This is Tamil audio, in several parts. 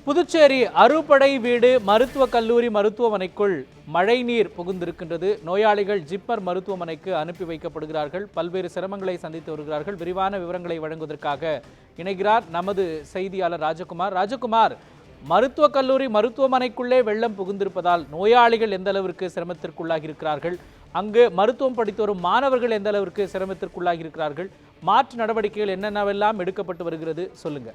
புதுச்சேரி அறுபடை வீடு மருத்துவக் கல்லூரி மருத்துவமனைக்குள் மழைநீர் புகுந்திருக்கின்றது. நோயாளிகள் ஜிப்மர் மருத்துவமனைக்கு அனுப்பி வைக்கப்படுகிறார்கள். பல்வேறு சிரமங்களை சந்தித்து வருகிறார்கள். விரிவான விவரங்களை வழங்குவதற்காக இணைகிறார் நமது செய்தியாளர் ராஜகுமார். மருத்துவக் கல்லூரி மருத்துவமனைக்குள்ளே வெள்ளம் புகுந்திருப்பதால் நோயாளிகள் எந்த அளவிற்கு சிரமத்திற்குள்ளாகி இருக்கிறார்கள், அங்கு மருத்துவம் படித்து வரும் மாணவர்கள் எந்த அளவிற்கு சிரமத்திற்குள்ளாகி இருக்கிறார்கள், மாற்று நடவடிக்கைகள் என்னென்னவெல்லாம் எடுக்கப்பட்டு வருகிறது, சொல்லுங்க.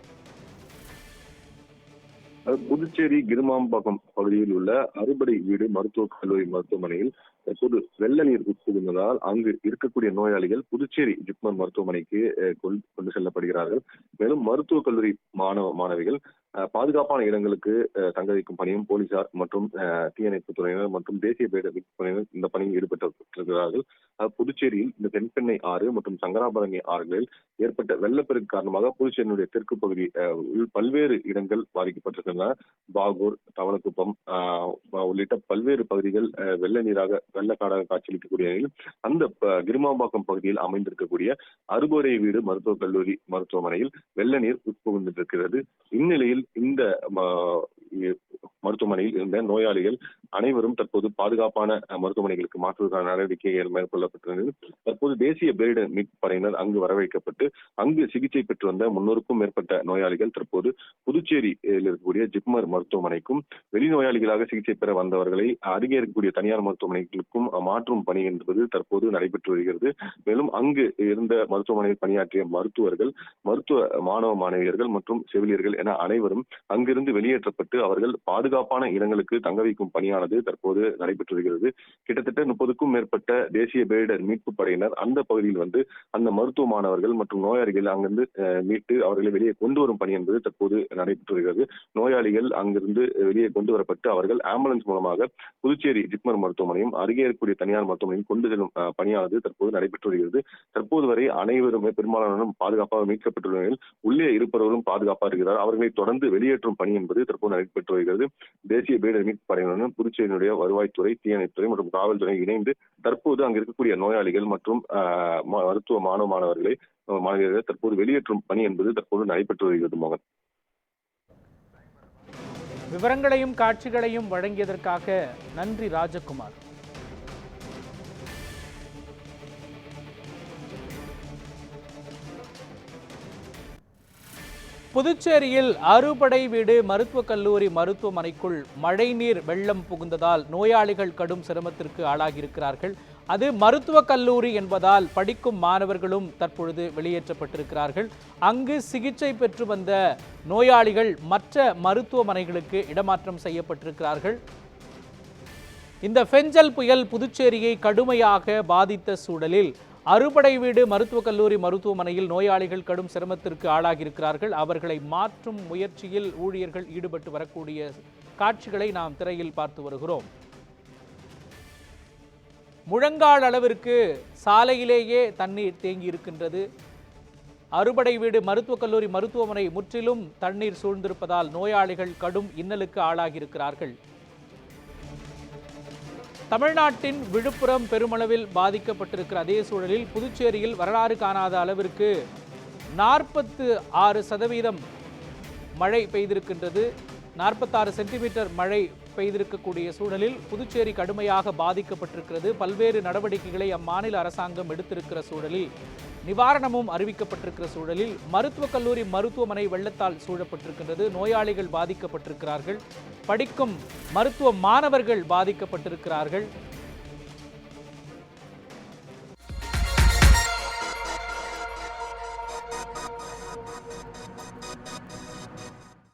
புதுச்சேரி கிருமாம்பாக்கம் பகுதியில் உள்ள அறுபடை வீடு மருத்துவக் கல்லூரி மருத்துவமனையில் தற்போது வெள்ள நீர் உட்புகுந்ததால் அங்கு இருக்கக்கூடிய நோயாளிகள் புதுச்சேரி ஜிப்மர் மருத்துவமனைக்கு கொண்டு செல்லப்படுகிறார்கள். மேலும் மருத்துவக் கல்லூரி மாணவிகள் பாதுகாப்பான இடங்களுக்கு தங்க வைக்கும் பணியும் போலீசார் மற்றும் தீயணைப்பு துறையினர் மற்றும் தேசிய பேரிடர் மீட்புப் பணியினர் இந்த பணியில் ஈடுபட்டிருக்கிறார்கள். புதுச்சேரியில் இந்த தென்பெண்ணை ஆறு மற்றும் சங்கராபரணி ஆறுகளில் ஏற்பட்ட வெள்ளப்பெருக்கு காரணமாக புதுச்சேரியினுடைய தெற்கு பகுதி பல்வேறு இடங்கள் பாதிக்கப்பட்டிருக்கின்றன. பாகூர், தவளக்குப்பம் உள்ளிட்ட பல்வேறு பகுதிகள் வெள்ள நீராக வெள்ளக்காடாக காட்சியளிக்கக்கூடிய நிலையில் அந்த கிருமாம்பாக்கம் பகுதியில் அமைந்திருக்கக்கூடிய அறுபடை வீடு மருத்துவக் கல்லூரி மருத்துவமனையில் வெள்ள நீர் உட்புகுந்திருக்கிறது. இந்நிலையில் இந்த மருத்துவமனையில் இருந்த நோயாளிகள் அனைவரும் தற்போது பாதுகாப்பான மருத்துவமனைகளுக்கு மாற்றுவதற்கான நடவடிக்கைகள் மேற்கொள்ளப்பட்டிருந்தது. தற்போது தேசிய பேரிடர் மீட்புப் படையினர் அங்கு வரவைக்கப்பட்டு அங்கு சிகிச்சை பெற்று வந்த 300க்கும் மேற்பட்ட நோயாளிகள் தற்போது புதுச்சேரியில் இருக்கக்கூடிய ஜிப்மர் மருத்துவமனைக்கும் வெளிநோயாளிகளாக சிகிச்சை பெற வந்தவர்களை அருகே இருக்கக்கூடிய தனியார் மருத்துவமனைகளுக்கும் மாற்றும் பணி என்பது தற்போது நடைபெற்று வருகிறது. மேலும் அங்கு இருந்த மருத்துவமனையில் பணியாற்றிய மருத்துவர்கள், மருத்துவ மாணவ மாணவியர்கள் மற்றும் செவிலியர்கள் என அனைவரும் அங்கிருந்து வெளியேற்றப்பட்டு அவர்கள் பாதுகாப்பான இடங்களுக்கு தங்க வைக்கும் பணியானது தற்போது நடைபெற்று வருகிறது. கிட்டத்தட்ட 30க்கும் மேற்பட்ட தேசிய பேரிடர் மீட்பு படையினர் அந்த பகுதியில் வந்து அந்த மருத்துவ மாணவர்கள் மற்றும் நோயாளிகள் அங்கிருந்து மீட்டு அவர்களை வெளியே கொண்டு வரும் பணி என்பது தற்போது நடைபெற்று வருகிறது. நோயாளிகள் அங்கிருந்து வெளியே கொண்டு வரப்பட்டு அவர்கள் ஆம்புலன்ஸ் மூலமாக புதுச்சேரி ஜிப்மர் மருத்துவமனையும் அருகே இருக்கக்கூடிய தனியார் மருத்துவமனையும் கொண்டு செல்லும் பணியானது தற்போது நடைபெற்று வருகிறது. தற்போது வரை அனைவருமே பெரும்பாலானவரும் பாதுகாப்பாக மீட்கப்பட்டுள்ள நிலையில் உள்ளே இருப்பவர்களும் பாதுகாப்பாக இருக்கிறார். அவர்களை தொடர்ந்து வெளியேற்றும் பணி என்பது தற்போது நடைபெற்று வருகிறது. தேசிய பேரிடர் மீட்பு படையினருடன் புதுச்சேரியினுடைய வருவாய்த்துறை, தீயணைப்புத்துறை மற்றும் காவல்துறை இணைந்து தற்போது அங்கு இருக்கக்கூடிய நோயாளிகள் மற்றும் மருத்துவ மாணவர்களை மாணவியர்கள் தற்போது வெளியேற்றும் பணி என்பது தற்போது நடைபெற்று வருகிறது. மோகன், விவரங்களையும் காட்சிகளையும் வழங்கியதற்காக நன்றி ராஜகுமார். புதுச்சேரியில் அறுபடை வீடு மருத்துவக் கல்லூரி மருத்துவமனைக்குள் மழைநீர் வெள்ளம் புகுந்ததால் நோயாளிகள் கடும் சிரமத்திற்கு ஆளாகியிருக்கிறார்கள். அது மருத்துவக் கல்லூரி என்பதால் படிக்கும் மாணவர்களும் தற்பொழுது வெளியேற்றப்பட்டிருக்கிறார்கள். அங்கு சிகிச்சை பெற்று வந்த நோயாளிகள் மற்ற மருத்துவமனைகளுக்கு இடமாற்றம் செய்யப்பட்டிருக்கிறார்கள். இந்த பெஞ்சல் புயல் புதுச்சேரியை கடுமையாக பாதித்த சூழலில் அறுபடை வீடு மருத்துவக் கல்லூரி மருத்துவமனையில் நோயாளிகள் கடும் சிரமத்திற்கு ஆளாகியிருக்கிறார்கள். அவர்களை மாற்றும் முயற்சியில் ஊழியர்கள் ஈடுபட்டு வரக்கூடிய காட்சிகளை நாம் திரையில் பார்த்து வருகிறோம். முழங்கால் அளவிற்கு சாலையிலேயே தண்ணீர் தேங்கி இருக்கின்றது. அறுபடை வீடு மருத்துவக் கல்லூரி மருத்துவமனை முற்றிலும் தண்ணீர் சூழ்ந்திருப்பதால் நோயாளிகள் கடும் இன்னலுக்கு ஆளாகியிருக்கிறார்கள். தமிழ்நாட்டின் விழுப்புரம் பெருமளவில் பாதிக்கப்பட்டிருக்கிற அதே சூழலில் புதுச்சேரியில் வரலாறு காணாத அளவிற்கு 46% மழை பெய்திருக்கின்றது. 46 சென்டிமீட்டர் மழை பெய்திருக்கக்கூடிய சூழலில் புதுச்சேரி கடுமையாக பாதிக்கப்பட்டிருக்கிறது. பல்வேறு நடவடிக்கைகளை அம்மாநில அரசாங்கம் எடுத்திருக்கிற சூழலில், நிவாரணமும் அறிவிக்கப்பட்டிருக்கிற சூழலில் மருத்துவக் கல்லூரி மருத்துவமனை வெள்ளத்தால் சூழப்பட்டிருக்கின்றது. நோயாளிகள் பாதிக்கப்பட்டிருக்கிறார்கள். படிக்கும் மருத்துவ மாணவர்கள் பாதிக்கப்பட்டிருக்கிறார்கள்.